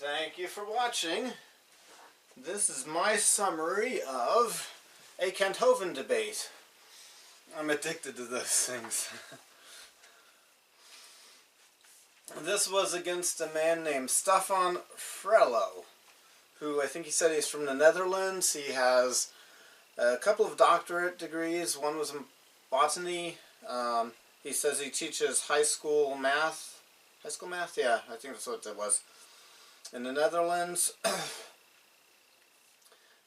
Thank you for watching. This is my summary of a Kent Hovind debate. I'm addicted to those things. This was against a man named Stefan Frello, who I think he said he's from the Netherlands. He has a couple of doctorate degrees. One was in botany. He says he teaches high school math. High school math? Yeah, I think that's what it was. In the Netherlands.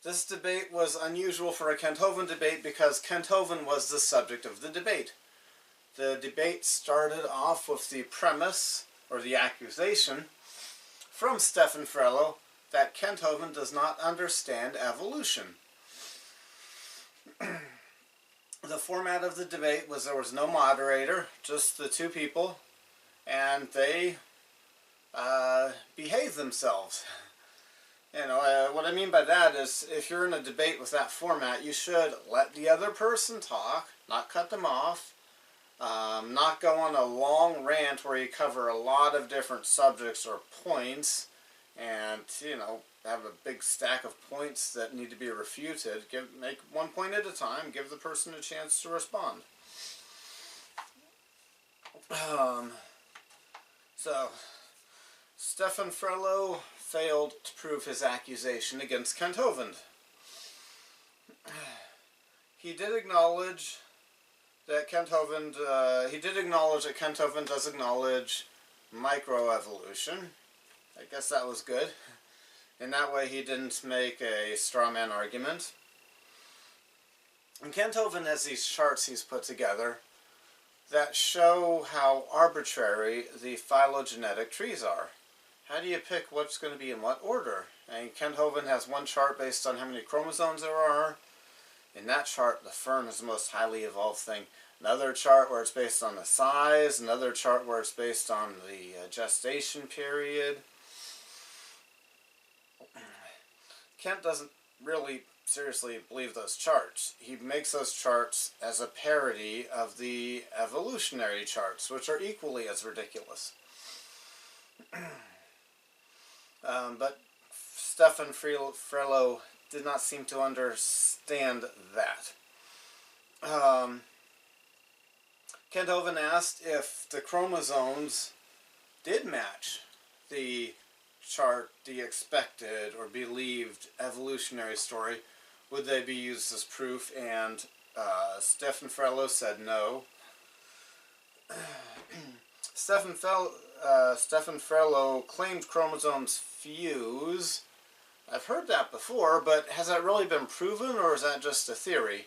This debate was unusual for a Kent Hovind debate because Kent Hovind was the subject of the debate. The debate started off with the premise, or the accusation, from Stefan Frello that Kent Hovind does not understand evolution. The format of the debate was there was no moderator, just the two people, and they behave themselves. You know, what I mean by that is if you're in a debate with that format, you should let the other person talk, not cut them off, not go on a long rant where you cover a lot of different subjects or points and, you know, have a big stack of points that need to be refuted. Make one point at a time, give the person a chance to respond. So, Stefan Frello failed to prove his accusation against Kent Hovind. He did acknowledge that Kent Hovind does acknowledge microevolution. I guess that was good. In that way he didn't make a straw man argument. And Kent Hovind has these charts he's put together that show how arbitrary the phylogenetic trees are. How do you pick what's going to be in what order? And Kent Hovind has one chart based on how many chromosomes there are. In that chart, the fern is the most highly evolved thing. Another chart where it's based on the size. Another chart where it's based on the gestation period. Kent doesn't really seriously believe those charts. He makes those charts as a parody of the evolutionary charts, which are equally as ridiculous. But Stefan Frello did not seem to understand that. Kent Hovind asked if the chromosomes did match the chart, the expected or believed evolutionary story, would they be used as proof? And Stefan Frello said no. Stefan Frello claimed chromosomes fuse. I've heard that before, but has that really been proven, or is that just a theory?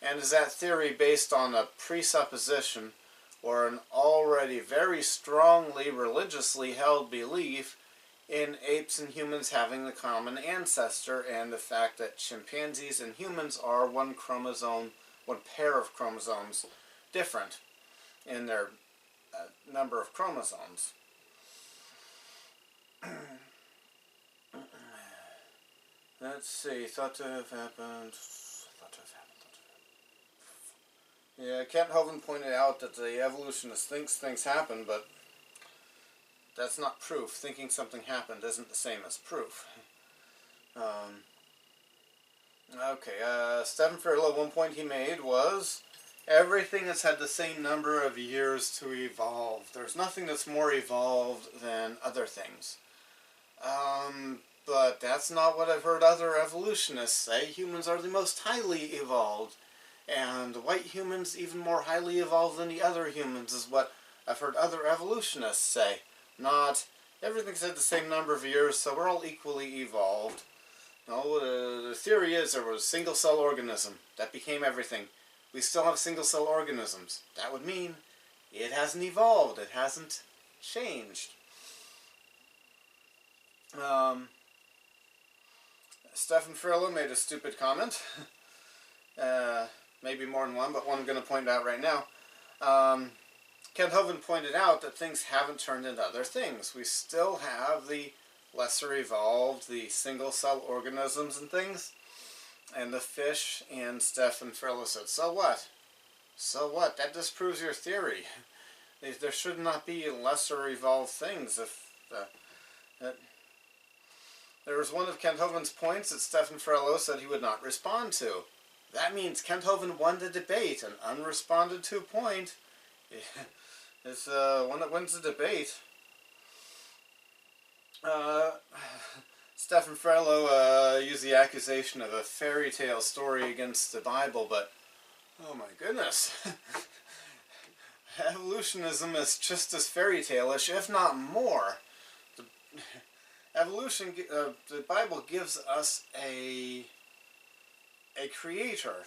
And is that theory based on a presupposition or an already very strongly religiously held belief in apes and humans having the common ancestor, and the fact that chimpanzees and humans are one pair of chromosomes different in their number of chromosomes? Let's see, thought to have happened. Yeah, Kent Hovind pointed out that the evolutionist thinks things happen, but that's not proof. Thinking something happened isn't the same as proof. Stefan Frello, one point he made was everything has had the same number of years to evolve. There's nothing that's more evolved than other things. But that's not what I've heard other evolutionists say. Humans are the most highly evolved. And white humans even more highly evolved than the other humans is what I've heard other evolutionists say. Not everything's had the same number of years, so we're all equally evolved. No, the theory is there was a single-cell organism that became everything. We still have single-cell organisms. That would mean it hasn't evolved. It hasn't changed. Stefan Frello made a stupid comment. Maybe more than one, but one I'm going to point out right now. Kent Hovind pointed out that things haven't turned into other things. We still have the lesser evolved, the single-cell organisms and things, and the fish. And Stefan Frello said, so what? So what? That disproves your theory. There should not be lesser evolved things. If There was one of Kent Hovind's points that Stefan Frello said he would not respond to. That means Kent Hovind won the debate. An unresponded to point is one that wins the debate. Stefan Frello used the accusation of a fairy tale story against the Bible, but oh my goodness. Evolutionism is just as fairy tale-ish, if not more. The Bible gives us a creator,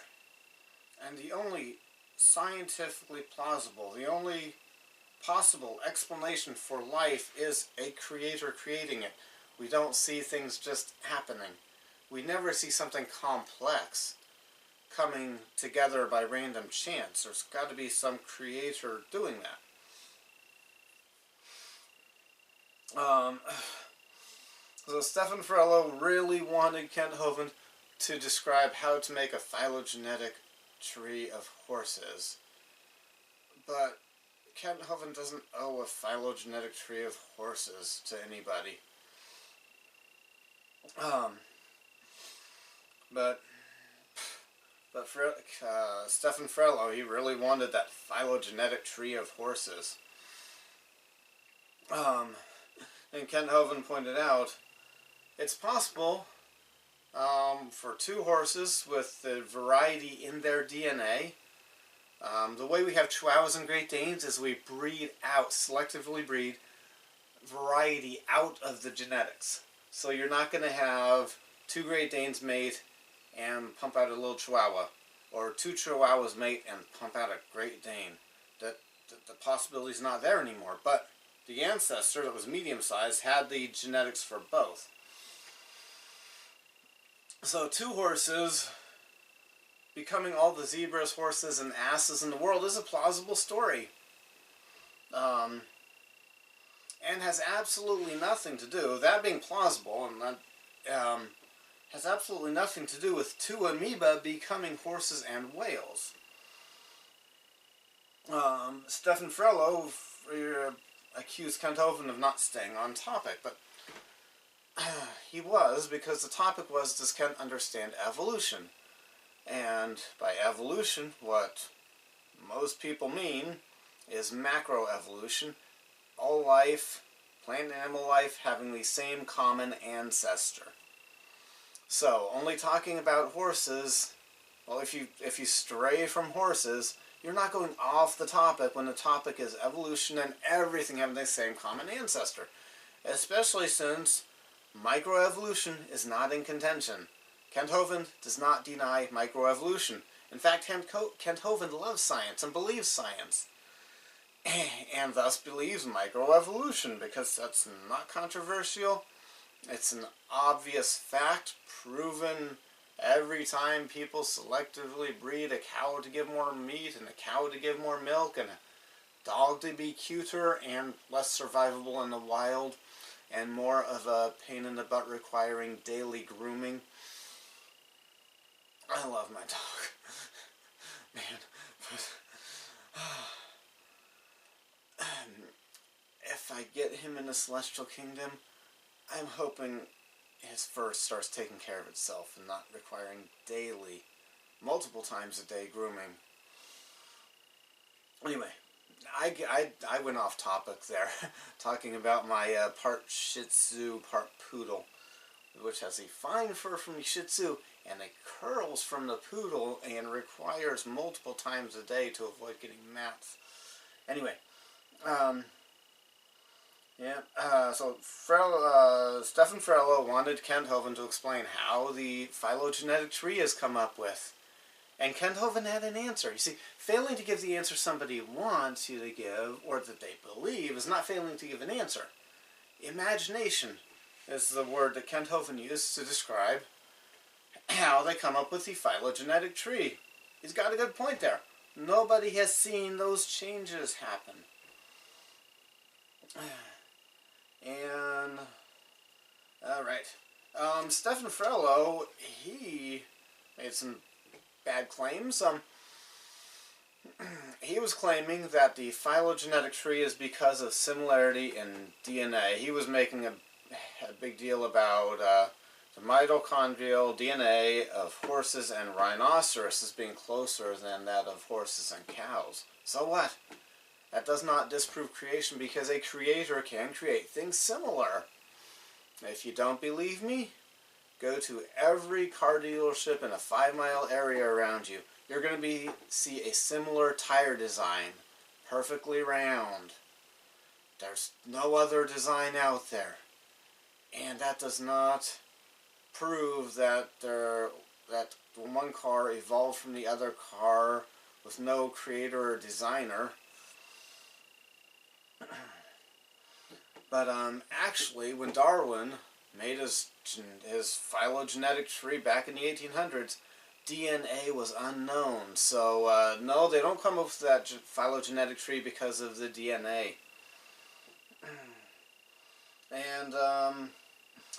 and the only scientifically plausible, the only possible explanation for life is a creator creating it. We don't see things just happening. We never see something complex coming together by random chance. There's got to be some creator doing that. So Stefan Frello really wanted Kent Hovind to describe how to make a phylogenetic tree of horses. But Kent Hovind doesn't owe a phylogenetic tree of horses to anybody. But Stefan Frello, he really wanted that phylogenetic tree of horses. And Kent Hovind pointed out, it's possible for two horses with the variety in their DNA. The way we have Chihuahuas and Great Danes is we breed out, selectively breed variety out of the genetics. So you're not going to have two Great Danes mate and pump out a little Chihuahua, or two Chihuahuas mate and pump out a Great Dane. The possibility is not there anymore. But the ancestor that was medium-sized had the genetics for both. So two horses becoming all the zebras, horses, and asses in the world is a plausible story. And has absolutely nothing to do, that being plausible, and that has absolutely nothing to do with two amoeba becoming horses and whales. Stefan Frello accused Kent Hovind of not staying on topic, but he was, because the topic was, does Kent understand evolution? And by evolution, what most people mean is macroevolution. All life, plant and animal life, having the same common ancestor. So, only talking about horses, well, if you stray from horses, you're not going off the topic when the topic is evolution and everything having the same common ancestor. Especially since microevolution is not in contention. Kent Hovind does not deny microevolution. In fact, Kent Hovind loves science and believes science. And thus believes microevolution, because that's not controversial. It's an obvious fact, proven every time people selectively breed a cow to give more meat, and a cow to give more milk, and a dog to be cuter and less survivable in the wild, and more of a pain in the butt requiring daily grooming. I love my dog. Man, but if I get him in the Celestial Kingdom, I'm hoping his fur starts taking care of itself and not requiring daily, multiple times a day grooming. Anyway, I went off topic there, talking about my part Shih Tzu, part Poodle, which has a fine fur from the Shih Tzu, and it curls from the Poodle and requires multiple times a day to avoid getting mats. Anyway, so Stefan Frello wanted Kent Hovind to explain how the phylogenetic tree has come up with. And Kent Hovind had an answer. You see, failing to give the answer somebody wants you to give, or that they believe, is not failing to give an answer. Imagination is the word that Kent Hovind used to describe how they come up with the phylogenetic tree. He's got a good point there. Nobody has seen those changes happen. And, alright. Stefan Frello, he made some bad claims. He was claiming that the phylogenetic tree is because of similarity in DNA. He was making a a big deal about the mitochondrial DNA of horses and rhinoceroses being closer than that of horses and cows. So what? That does not disprove creation, because a creator can create things similar. If you don't believe me, go to every car dealership in a 5-mile area around you. You're going to see a similar tire design, perfectly round. There's no other design out there. And that does not prove that one car evolved from the other car with no creator or designer. But actually, when Darwin made his phylogenetic tree back in the 1800s, DNA was unknown. So no, they don't come up with that phylogenetic tree because of the DNA. And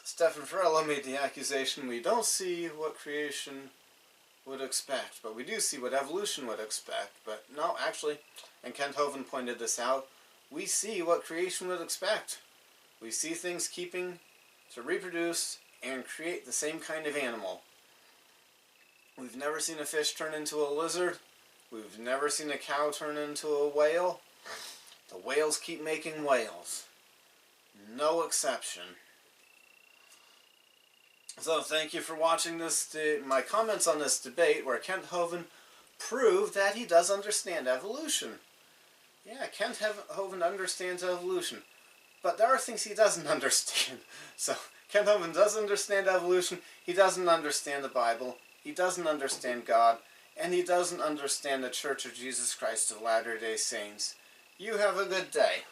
Stefan Frello made the accusation, we don't see what creation would expect, but we do see what evolution would expect. But no, actually, and Kent Hovind pointed this out, we see what creation would expect. We see things keeping to reproduce and create the same kind of animal. We've never seen a fish turn into a lizard. We've never seen a cow turn into a whale. The whales keep making whales. No exception. So thank you for watching my comments on this debate where Kent Hovind proved that he does understand evolution. Yeah, Kent Hovind understands evolution. But there are things he doesn't understand. So Kent Hovind does understand evolution. He doesn't understand the Bible. He doesn't understand God. And he doesn't understand the Church of Jesus Christ of Latter-day Saints. You have a good day.